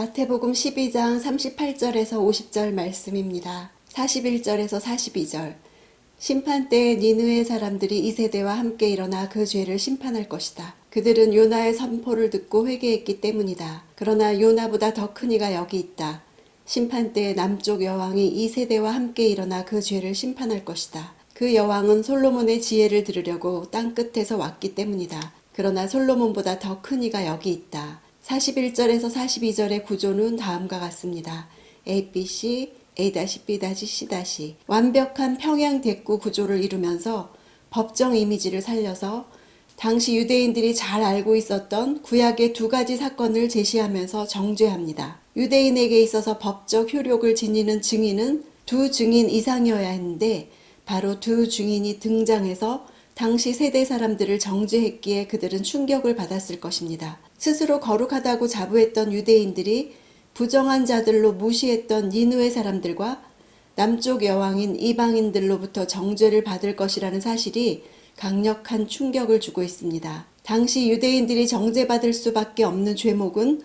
마태복음 12장 38절에서 50절 말씀입니다. 41절에서 42절. 심판때에 니느웨 사람들이 이 세대와 함께 일어나 그 죄를 심판할 것이다. 그들은 요나의 선포를 듣고 회개했기 때문이다. 그러나 요나보다 더 큰 이가 여기 있다. 심판때에 남쪽 여왕이 이 세대와 함께 일어나 그 죄를 심판할 것이다. 그 여왕은 솔로몬의 지혜를 들으려고 땅 끝에서 왔기 때문이다. 그러나 솔로몬보다 더 큰 이가 여기 있다. 41절에서 42절의 구조는 다음과 같습니다. ABC, A-B-C-. 완벽한 평양 대구 구조를 이루면서 법정 이미지를 살려서 당시 유대인들이 잘 알고 있었던 구약의 두 가지 사건을 제시하면서 정죄합니다. 유대인에게 있어서 법적 효력을 지니는 증인은 두 증인 이상이어야 했는데 바로 두 증인이 등장해서 당시 세대 사람들을 정죄했기에 그들은 충격을 받았을 것입니다. 스스로 거룩하다고 자부했던 유대인들이 부정한 자들로 무시했던 니느웨 사람들과 남쪽 여왕인 이방인들로부터 정죄를 받을 것이라는 사실이 강력한 충격을 주고 있습니다. 당시 유대인들이 정죄받을 수밖에 없는 죄목은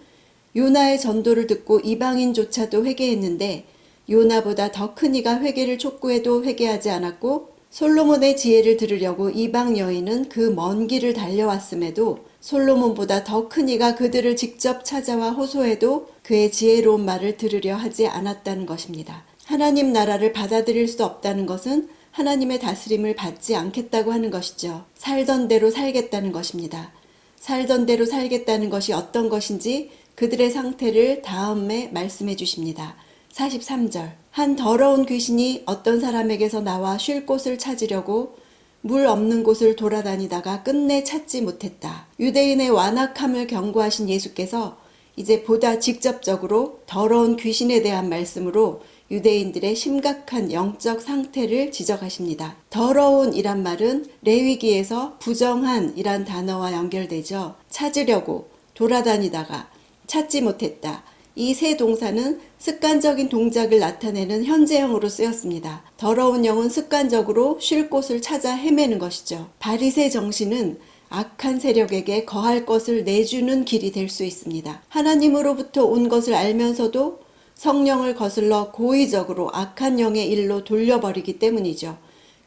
요나의 전도를 듣고 이방인조차도 회개했는데 요나보다 더 큰 이가 회개를 촉구해도 회개하지 않았고 솔로몬의 지혜를 들으려고 이방 여인은 그 먼 길을 달려왔음에도 솔로몬보다 더 큰 이가 그들을 직접 찾아와 호소해도 그의 지혜로운 말을 들으려 하지 않았다는 것입니다. 하나님 나라를 받아들일 수 없다는 것은 하나님의 다스림을 받지 않겠다고 하는 것이죠. 살던 대로 살겠다는 것입니다. 살던 대로 살겠다는 것이 어떤 것인지 그들의 상태를 다음에 말씀해 주십니다. 43절. 한 더러운 귀신이 어떤 사람에게서 나와 쉴 곳을 찾으려고 물 없는 곳을 돌아다니다가 끝내 찾지 못했다. 유대인의 완악함을 경고하신 예수께서 이제 보다 직접적으로 더러운 귀신에 대한 말씀으로 유대인들의 심각한 영적 상태를 지적하십니다. 더러운 이란 말은 레위기에서 부정한 이란 단어와 연결되죠. 찾으려고, 돌아다니다가, 찾지 못했다. 이 세 동사는 습관적인 동작을 나타내는 현재형으로 쓰였습니다. 더러운 영은 습관적으로 쉴 곳을 찾아 헤매는 것이죠. 바리새 정신은 악한 세력에게 거할 것을 내주는 길이 될 수 있습니다. 하나님으로부터 온 것을 알면서도 성령을 거슬러 고의적으로 악한 영의 일로 돌려버리기 때문이죠.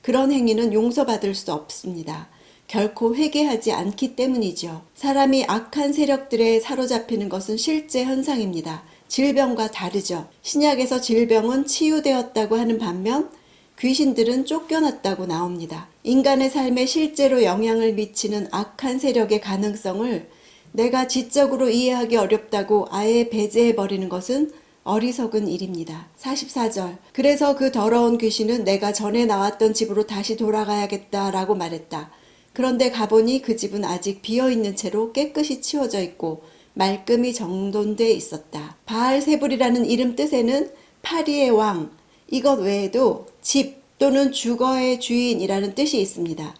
그런 행위는 용서받을 수 없습니다. 결코 회개하지 않기 때문이죠. 사람이 악한 세력들에 사로잡히는 것은 실제 현상입니다. 질병과 다르죠. 신약에서 질병은 치유되었다고 하는 반면 귀신들은 쫓겨났다고 나옵니다. 인간의 삶에 실제로 영향을 미치는 악한 세력의 가능성을 내가 지적으로 이해하기 어렵다고 아예 배제해버리는 것은 어리석은 일입니다. 44절. 그래서 그 더러운 귀신은 내가 전에 나왔던 집으로 다시 돌아가야겠다라고 말했다. 그런데 가보니 그 집은 아직 비어있는 채로 깨끗이 치워져 있고 말끔히 정돈돼 있었다. 바알세불이라는 이름 뜻에는 파리의 왕, 이것 외에도 집 또는 주거의 주인이라는 뜻이 있습니다.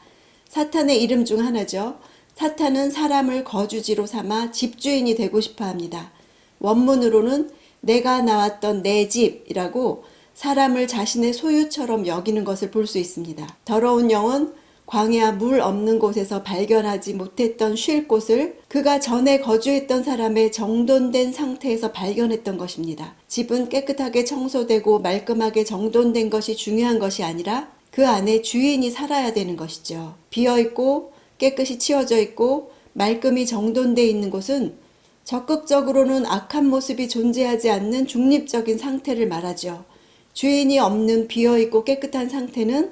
사탄의 이름 중 하나죠. 사탄은 사람을 거주지로 삼아 집주인이 되고 싶어 합니다. 원문으로는 내가 나왔던 내 집이라고 사람을 자신의 소유처럼 여기는 것을 볼 수 있습니다. 더러운 영은 광야 물 없는 곳에서 발견하지 못했던 쉴 곳을 그가 전에 거주했던 사람의 정돈된 상태에서 발견했던 것입니다. 집은 깨끗하게 청소되고 말끔하게 정돈된 것이 중요한 것이 아니라 그 안에 주인이 살아야 되는 것이죠. 비어있고 깨끗이 치워져 있고 말끔히 정돈되어 있는 곳은 적극적으로는 악한 모습이 존재하지 않는 중립적인 상태를 말하죠. 주인이 없는 비어있고 깨끗한 상태는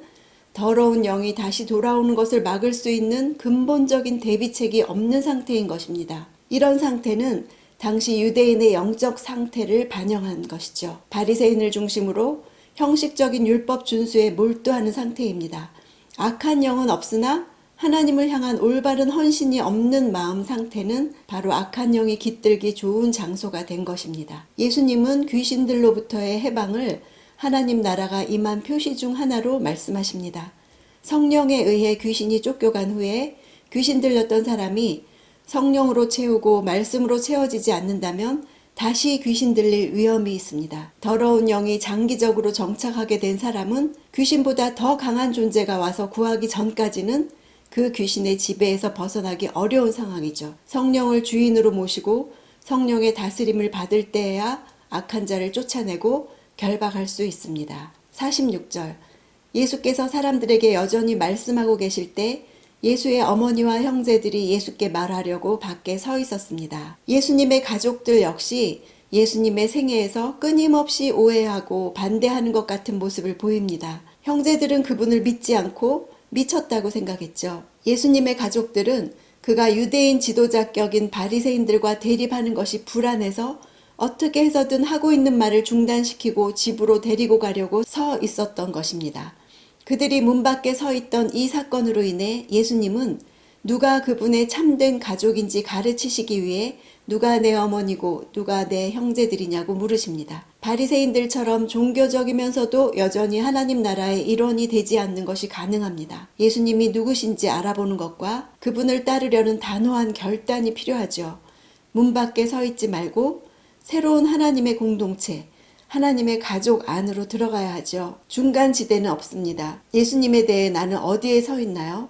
더러운 영이 다시 돌아오는 것을 막을 수 있는 근본적인 대비책이 없는 상태인 것입니다. 이런 상태는 당시 유대인의 영적 상태를 반영한 것이죠. 바리새인을 중심으로 형식적인 율법 준수에 몰두하는 상태입니다. 악한 영은 없으나 하나님을 향한 올바른 헌신이 없는 마음 상태는 바로 악한 영이 깃들기 좋은 장소가 된 것입니다. 예수님은 귀신들로부터의 해방을 하나님 나라가 임한 표시 중 하나로 말씀하십니다. 성령에 의해 귀신이 쫓겨간 후에 귀신 들렸던 사람이 성령으로 채우고 말씀으로 채워지지 않는다면 다시 귀신 들릴 위험이 있습니다. 더러운 영이 장기적으로 정착하게 된 사람은 귀신보다 더 강한 존재가 와서 구하기 전까지는 그 귀신의 지배에서 벗어나기 어려운 상황이죠. 성령을 주인으로 모시고 성령의 다스림을 받을 때에야 악한 자를 쫓아내고 결박할 수 있습니다. 46절. 예수께서 사람들에게 여전히 말씀하고 계실 때 예수의 어머니와 형제들이 예수께 말하려고 밖에 서 있었습니다. 예수님의 가족들 역시 예수님의 생애에서 끊임없이 오해하고 반대하는 것 같은 모습을 보입니다. 형제들은 그분을 믿지 않고 미쳤다고 생각했죠. 예수님의 가족들은 그가 유대인 지도자격인 바리새인들과 대립하는 것이 불안해서 어떻게 해서든 하고 있는 말을 중단시키고 집으로 데리고 가려고 서 있었던 것입니다. 그들이 문 밖에 서 있던 이 사건으로 인해 예수님은 누가 그분의 참된 가족인지 가르치시기 위해 누가 내 어머니고 누가 내 형제들이냐고 물으십니다. 바리새인들처럼 종교적이면서도 여전히 하나님 나라의 일원이 되지 않는 것이 가능합니다. 예수님이 누구신지 알아보는 것과 그분을 따르려는 단호한 결단이 필요하죠. 문 밖에 서 있지 말고 새로운 하나님의 공동체, 하나님의 가족 안으로 들어가야 하죠. 중간 지대는 없습니다. 예수님에 대해 나는 어디에 서 있나요?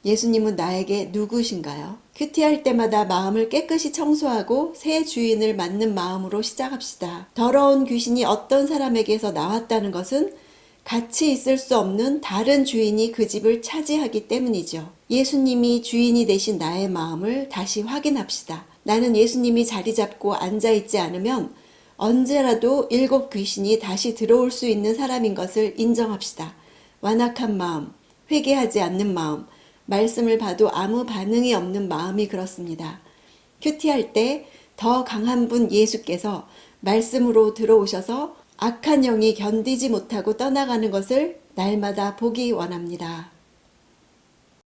예수님은 나에게 누구신가요? 큐티할 때마다 마음을 깨끗이 청소하고 새 주인을 맞는 마음으로 시작합시다. 더러운 귀신이 어떤 사람에게서 나왔다는 것은 같이 있을 수 없는 다른 주인이 그 집을 차지하기 때문이죠. 예수님이 주인이 되신 나의 마음을 다시 확인합시다. 나는 예수님이 자리 잡고 앉아있지 않으면 언제라도 7 귀신이 다시 들어올 수 있는 사람인 것을 인정합시다. 완악한 마음, 회개하지 않는 마음, 말씀을 봐도 아무 반응이 없는 마음이 그렇습니다. 큐티할 때 더 강한 분 예수께서 말씀으로 들어오셔서 악한 영이 견디지 못하고 떠나가는 것을 날마다 보기 원합니다.